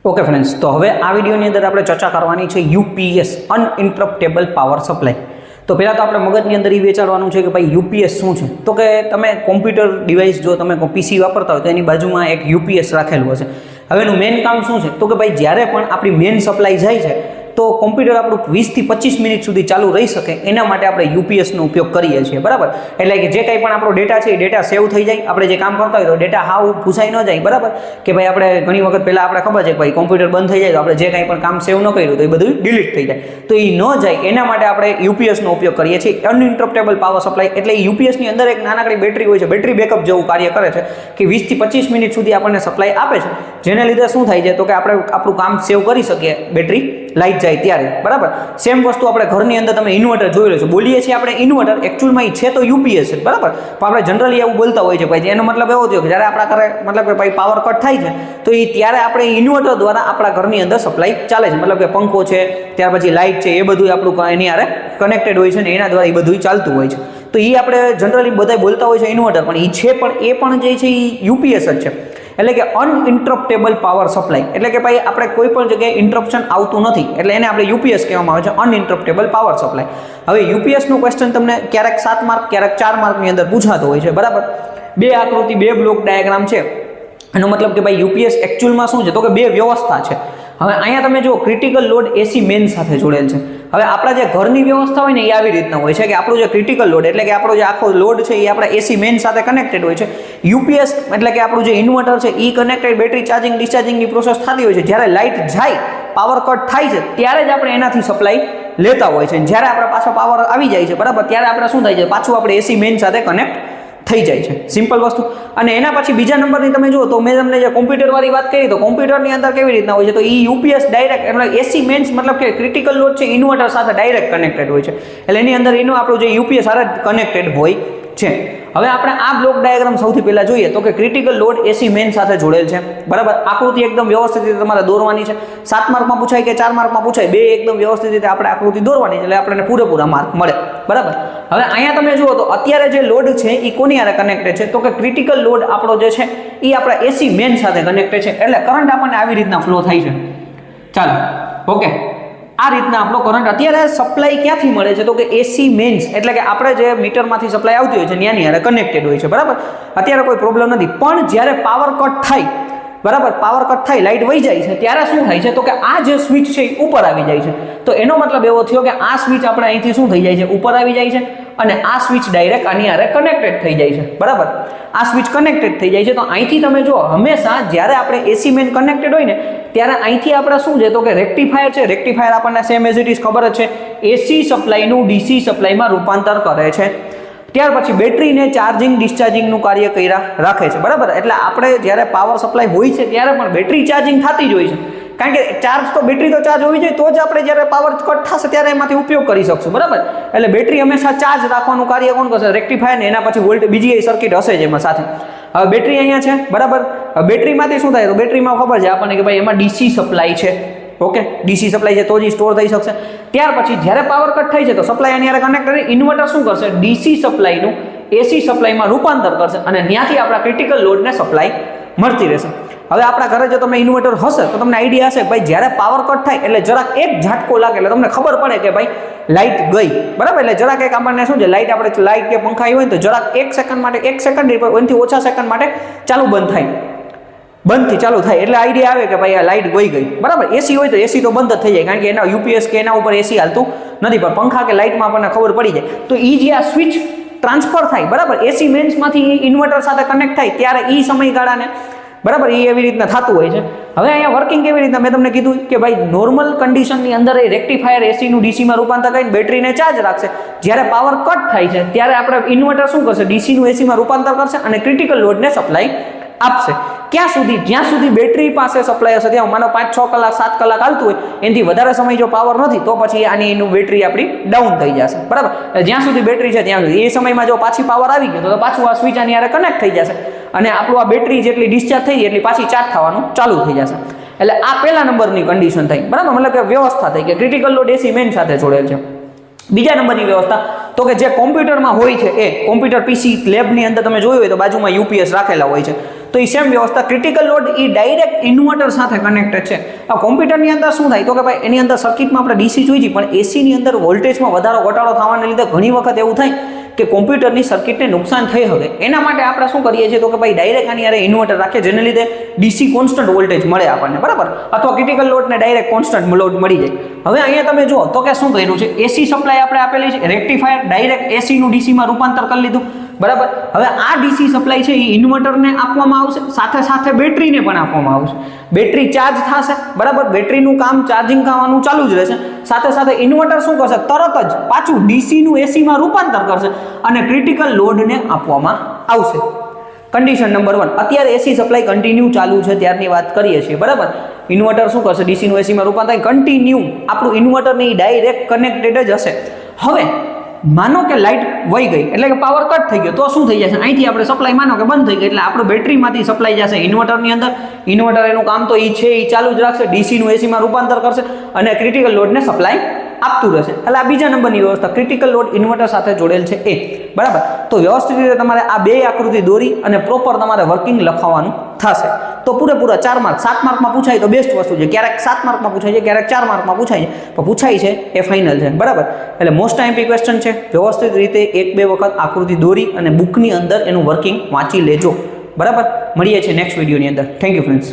Okay friends, તો હવે આ વિડીયોની અંદર આપણે ચર્ચા કરવાની છે યુપીએસ અનઇન્ટરપ્ટેબલ પાવર સપ્લાય. તો પહેલાં તો આપણે મગજની અંદર એ વિચારવાનું છે કે ભાઈ યુપીએસ શું છે. તો કે તમે કોમ્પ્યુટર ડિવાઇસ જો તમે પીસી વાપરતા હોય તો એની બાજુમાં એક યુપીએસ રાખેલું હશે. હવે એનું મેઇન કામ શું છે? તો કે ભાઈ જ્યારે પણ આપણી મેઇન સપ્લાય જાય છે તો કોમ્પ્યુટર આપણું 20 થી 25 મિનિટ સુધી ચાલુ રહી શકે એના માટે આપણે યુપીએસનો ઉપયોગ કરીએ છીએ, બરાબર. એટલે કે જે કંઈ પણ આપણો ડેટા છે એ ડેટા સેવ થઈ જાય. આપણે જે કામ કરતા હોય તો ડેટા હાવ ભૂસાઈ ન જાય, બરાબર. કે ભાઈ આપણે ઘણી વખત પહેલાં આપણે ખબર છે કે ભાઈ કોમ્પ્યુટર બંધ થઈ જાય તો આપણે જે કંઈ પણ કામ સેવ ન કર્યું તો એ બધું ડિલીટ થઈ જાય. તો એ ન જાય એના માટે આપણે યુપીએસનો ઉપયોગ કરીએ છીએ, અનઇન્ટરપ્ટેબલ પાવર સપ્લાય. એટલે યુપીએસની અંદર એક નાનકડી બેટરી હોય છે, બેટરી બેકઅપ જેવું કાર્ય કરે છે કે 20 થી 25 મિનિટ સુધી આપણને સપ્લાય આપે છે. જેને લીધે શું થાય છે તો કે આપણે આપણું કામ સેવ કરી શકીએ બેટરી લાઈટ જાય ત્યારે, બરાબર. સેમ વસ્તુ આપણે ઘરની અંદર તમે ઇન્વર્ટર જોઈ લો છો. બોલીએ છીએ આપણે ઇન્વર્ટર, એકચ્યુઅલમાં એ છે તો યુપીએસ છે, બરાબર. પણ આપણે જનરલી એવું બોલતા હોય છે ભાઈ, એનો મતલબ એવો થયો કે જ્યારે આપણા ઘરે મતલબ કે ભાઈ પાવર કટ થાય છે તો એ ત્યારે આપણે ઇન્વર્ટર દ્વારા આપણા ઘરની અંદર સપ્લાય ચાલે છે. મતલબ કે પંખો છે, ત્યાર પછી લાઇટ છે, એ બધું આપણું એની હારે કનેક્ટેડ હોય છે ને એના દ્વારા એ બધું ચાલતું હોય છે. તો એ આપણે જનરલી બધા બોલતા હોય છે ઇન્વર્ટર, પણ એ છે પણ એ પણ જે છે એ યુપીએસ જ છે. એટલે કે અનઇન્ટરપ્ટેબલ પાવર સપ્લાય. એટલે કે ભાઈ આપણે કોઈ પણ જગ્યાએ ઇન્ટરપ્શન આવતું નથી, એટલે એને આપણે યુપીએસ કહેવામાં આવે છે, અનઇન્ટરપ્ટેબલ પાવર સપ્લાય. હવે યુપીએસનો ક્વેશ્ચન તમને ક્યારેક 7 માર્ક ક્યારેક 4 માર્કની અંદર પૂછાતો હોય છે, બરાબર. બે આકૃતિ, બે બ્લોક ડાયાગ્રામ છે. એનો મતલબ કે ભાઈ યુપીએસ એકચ્યુઅલમાં શું છે તો કે બે વ્યવસ્થા છે. હવે અહીંયા તમે જુઓ ક્રિટિકલ લોડ એસી મેઇન સાથે જોડેલ છે. હવે આપણા જે ઘરની વ્યવસ્થા હોય ને એ આવી રીતના હોય છે કે આપણું જે ક્રિટિકલ લોડ એટલે કે આપણો જે આખો લોડ છે એ આપણા એસી મેઇન સાથે કનેક્ટેડ હોય છે. યુપીએસ એટલે કે આપણું જે ઇન્વર્ટર છે એ કનેક્ટેડ બેટરી ચાર્જિંગ ડિસ્ચાર્જિંગની પ્રોસેસ થતી હોય છે. જ્યારે લાઇટ જાય, પાવર કટ થાય છે ત્યારે જ આપણે એનાથી સપ્લાય લેતા હોય છે. જ્યારે આપણે પાછો પાવર આવી જાય છે, બરાબર, ત્યારે આપણે શું થાય છે પાછું આપણે એસી મેઇન સાથે કનેક્ટ થઈ જાય છે. સિમ્પલ વસ્તુ. અને એના પછી બીજા નંબરની તમે જુઓ તો મેં તમને જે કોમ્પ્યુટરવાળી વાત કરી તો કોમ્પ્યુટરની અંદર કેવી રીતના હોય છે તો એ યુપીએસ ડાયરેક્ટ એટલે એસી મેન્સ મતલબ કે ક્રિટિકલ લોડ છે ઇન્વર્ટર સાથે ડાયરેક્ટ કનેક્ટેડ હોય છે. એટલે એની અંદર એનું આપણું જે યુપીએસ સાથે કનેક્ટેડ હોય છે. હવે આપણે આ બ્લોક ડાયાગ્રામ સૌથી પહેલા જોઈએ તો કે ક્રિટિકલ લોડ એસી મેઇન સાથે જોડેલ છે, બરાબર. આકૃતિ એકદમ વ્યવસ્થિત રીતે તમારે દોરવાની છે. 7 માર્કમાં પૂછાય કે 4 માર્કમાં પૂછાય, બે એકદમ વ્યવસ્થિત રીતે આપણે આકૃતિ દોરવાની છે એટલે આપણને પૂરેપૂરા માર્ક મળે, બરાબર. હવે અહીંયા તમે જુઓ તો અત્યારે જે લોડ છે એ કોની હારે કનેક્ટેડ છે તો કે ક્રિટિકલ લોડ આપણો જે છે એ આપણા એસી મેઇન સાથે કનેક્ટેડ છે. એટલે કરંટ આપણને આવી રીતના ફ્લો થાય છે. ચાલો, ઓકે. આ રીતના આપણો કરંટ અત્યારે સપ્લાય ક્યાંથી મળે છે તો કે એસી મેઇન્સ એટલે કે આપણે જે મીટરમાંથી સપ્લાય આવતી હોય છે ત્યાંની હારે કનેક્ટેડ હોય છે, બરાબર. અત્યારે કોઈ પ્રોબ્લેમ નથી. પણ જ્યારે પાવર કટ થાય, બરાબર, પાવર કટ થાય, લાઇટ વહી જાય છે ત્યારે શું થાય છે તો કે આ જે સ્વિચ છે એ ઉપર આવી જાય છે. તો એનો મતલબ એવો થયો કે આ સ્વિચ આપણે અહીંથી શું થઈ જાય છે ઉપર આવી જાય છે અને આ સ્વિચ ડાયરેક્ટ આની હારે કનેક્ટેડ થઈ જાય છે, બરાબર. આ સ્વિચ કનેક્ટેડ થઈ જાય છે તો અહીંથી તમે જો હંમેશા જ્યારે આપણે એસી મેઇન કનેક્ટેડ હોય ને ત્યારે અહીંથી આપણે શું છે તો કે રેક્ટિફાયર છે. રેક્ટિફાયર આપણને સેમ એઝ ઇટ ઇઝ ખબર જ છે, એસી સપ્લાયનું ડીસી સપ્લાયમાં રૂપાંતર કરે છે. ત્યાર પછી બેટરીને ચાર્જિંગ ડિસ્ચાર્જિંગનું કાર્ય કર્યા રાખે છે, બરાબર. એટલે આપણે જ્યારે પાવર સપ્લાય હોય છે ત્યારે પણ બેટરી ચાર્જિંગ થતી જ હોય છે. કારણ કે ચાર્જ તો બેટરી તો ચાર્જ હોવી જોઈએ તો જ આપણે જ્યારે પાવર કટ થશે ત્યારે એમાંથી ઉપયોગ કરી શકશું, બરાબર. એટલે બેટરી હંમેશા ચાર્જ રાખવાનું કાર્ય કોણ કરશે? રેક્ટિફાયર. ને એના પછી વોલ્ટેજ બીજી સર્કિટ હશે જ એમાં સાથે. હવે બેટરી અહીંયા છે, બરાબર. બેટરીમાંથી શું થાય તો બેટરીમાં ખબર છે આપણને કે ભાઈ એમાં ડીસી સપ્લાય છે, ઓકે. ડીસી સપ્લાય છે તો જ સ્ટોર થઈ શકશે. ત્યાર પછી જ્યારે પાવર કટ થાય છે તો સપ્લાય આની હારે કનેક્ટ ઇન્વર્ટર શું કરશે? ડીસી સપ્લાયનું એસી સપ્લાયમાં રૂપાંતર કરશે અને ત્યાંથી આપણા ક્રિટિકલ લોડને સપ્લાય મળતી રહેશે. હવે આપણા ઘરે જો તમે ઇન્વર્ટર હશે તો તમને આઈડિયા હશે કે ભાઈ જ્યારે પાવર કટ થાય એટલે જરાક એક ઝાટકો લાગે એટલે તમને ખબર પડે કે ભાઈ લાઇટ ગઈ, બરાબર. એટલે જરાક એક આપણને શું છે લાઇટ આપણે લાઇટ કે પંખા હોય ને તો જરાક 1 સેકન્ડ માટે 1 સેકન્ડ એનાથી ઓછા સેકન્ડ માટે ચાલુ બંધ થાય, બંધથી ચાલુ થાય એટલે આઈડિયા આવે કે ભાઈ આ લાઇટ ગઈ ગઈ, બરાબર. એસી હોય તો એસી તો બંધ જ થઈ જાય કારણ કે એના યુપીએસ કે એના ઉપર એસી હાલતું નથી, પણ પંખા કે લાઇટમાં આપણને ખબર પડી જાય. તો એ જે આ સ્વિચ ટ્રાન્સફર થાય, બરાબર, એસી મેઇન્સમાંથી ઇન્વર્ટર સાથે કનેક્ટ થાય ત્યારે એ સમયગાળાને, બરાબર, એ એવી રીતના થતું હોય છે. હવે અહીંયા વર્કિંગ કેવી રીતના મેં તમને કીધું કે ભાઈ નોર્મલ કન્ડિશનની અંદર એ રેક્ટિફાયર એસીનું ડીસીમાં રૂપાંતર કરીને બેટરીને ચાર્જ રાખશે. જ્યારે પાવર કટ થાય છે ત્યારે આપણે ઇન્વર્ટર શું કરશે? ડીસીનું એસીમાં રૂપાંતર કરશે અને ક્રિટિકલ લોડને સપ્લાય આપશે. ક્યાં સુધી? જ્યાં સુધી બેટરી પાસે સપ્લાય હશે ત્યાં. માનો 5, 6 કલાક 7 કલાક હાલતું હોય એનાથી વધારે સમય જો પાવર નથી તો પછી એનું બેટરી આપણી ડાઉન થઈ જશે, બરાબર. જ્યાં સુધી બેટરી છે ત્યાં સુધી. એ સમયમાં જો પાછી પાવર આવી ગયો તો પાછું આ સ્વિચ આની હારે કનેક્ટ થઈ જશે અને આપણું આ બેટરી જેટલી ડિસ્ચાર્જ થઈ એટલી પાછી ચાર્જ થવાનું ચાલુ થઈ જશે. એટલે આ પહેલા નંબરની કન્ડિશન થઈ, બરાબર. મતલબ કે વ્યવસ્થા થઈ કે ક્રિટિકલ લોડ એસી મેઇન સાથે જોડેલ છે. બીજા નંબરની વ્યવસ્થા તો કે જે કોમ્પ્યુટરમાં હોય છે એ કોમ્પ્યુટર પીસી લેબની અંદર તમે જોયું હોય તો બાજુમાં યુપીએસ રાખેલા હોય છે. તો એ સેમ વ્યવસ્થા ક્રિટિકલ લોડ એ ડાયરેક્ટ ઇન્વર્ટર સાથે કનેક્ટેડ છે. આ કોમ્પ્યુટરની અંદર શું થાય તો કે ભાઈ એની અંદર સર્કિટમાં આપણે ડીસી જોઈ છીએ, પણ એસીની અંદર વોલ્ટેજમાં વધારો ઘટાડો થવાને લીધે ઘણી વખત એવું થાય કે કોમ્પ્યુટરની સર્કિટને નુકસાન થઈ શકે. એના માટે આપણે શું કરીએ છીએ તો કે ભાઈ ડાયરેક્ટ આની યારે ઇન્વર્ટર રાખીએ, જેને લીધે ડીસી કોન્સ્ટન્ટ વોલ્ટેજ મળે આપણને, બરાબર, અથવા ક્રિટિકલ લોડને ડાયરેક્ટ કોન્સ્ટન્ટ લોડ મળી જાય. હવે અહીંયા તમે જુઓ તો કે શું કર્યું છે, એસી સપ્લાય આપણે આપેલી છે, રેક્ટિફાયર ડાયરેક્ટ એસીનું ડીસીમાં રૂપાંતર કરી લીધું, બરાબર. હવે આ ડીસી સપ્લાય છે એ ઇન્વર્ટરને આપવામાં આવશે, સાથે સાથે બેટરીને પણ આપવામાં આવશે. બેટરી ચાર્જ થશે, બરાબર, બેટરીનું કામ ચાર્જિંગ કરવાનું ચાલુ જ રહેશે, સાથે સાથે ઇન્વર્ટર શું કરશે, તરત જ પાછું ડીસીનું એસીમાં રૂપાંતર કરશે અને ક્રિટિકલ લોડને આપવામાં આવશે. કન્ડિશન નંબર 1, અત્યારે એસી સપ્લાય કન્ટિન્યુ ચાલુ છે ત્યારની વાત કરીએ છીએ, બરાબર. ઇન્વર્ટર શું કરશે, ડીસીનું એસીમાં રૂપાંતર કન્ટિન્યુ આપણું ઇન્વર્ટરની ડાયરેક્ટ કનેક્ટેડ જ હશે. હવે માનો કે લાઇટ વહી ગઈ એટલે કે પાવર કટ થઈ ગયો તો શું થઈ જશે, અહીંથી આપણે સપ્લાય માનો કે બંધ થઈ ગઈ એટલે આપણું બેટરીમાંથી સપ્લાય જશે ઇન્વર્ટરની અંદર. ઇન્વર્ટર એનું કામ તો એ છે એ ચાલુ જ રાખશે, ડીસીનું એસીમાં રૂપાંતર કરશે અને ક્રિટિકલ લોડને સપ્લાય આપતું રહેશે. એટલે આ બીજા નંબરની વ્યવસ્થા, ક્રિટિકલ લોડ ઇન્વર્ટર સાથે જોડેલ છે એ, બરાબર. તો વ્યવસ્થિત રીતે તમારે આ બે આકૃતિ દોરી અને પ્રોપર તમારે વર્કિંગ લખાવવાનું થશે. તો પૂરેપૂરા 4 માર્ક, 7 માર્કમાં પૂછાય તો બેસ્ટ વસ્તુ છે. ક્યારેક 7 માર્કમાં પૂછાય છે, ક્યારેક 4 માર્કમાં પૂછાય છે, પણ પૂછાય છે એ ફાઇનલ છે, બરાબર. એટલે મોસ્ટ આઈએમપી ક્વેશ્ચન છે. વ્યવસ્થિત રીતે 1-2 વખત આકૃતિ દોરી અને બુકની અંદર એનું વર્કિંગ વાંચી લેજો, બરાબર. મળીએ છીએ નેક્સ્ટ વિડીયોની અંદર. Thank you friends.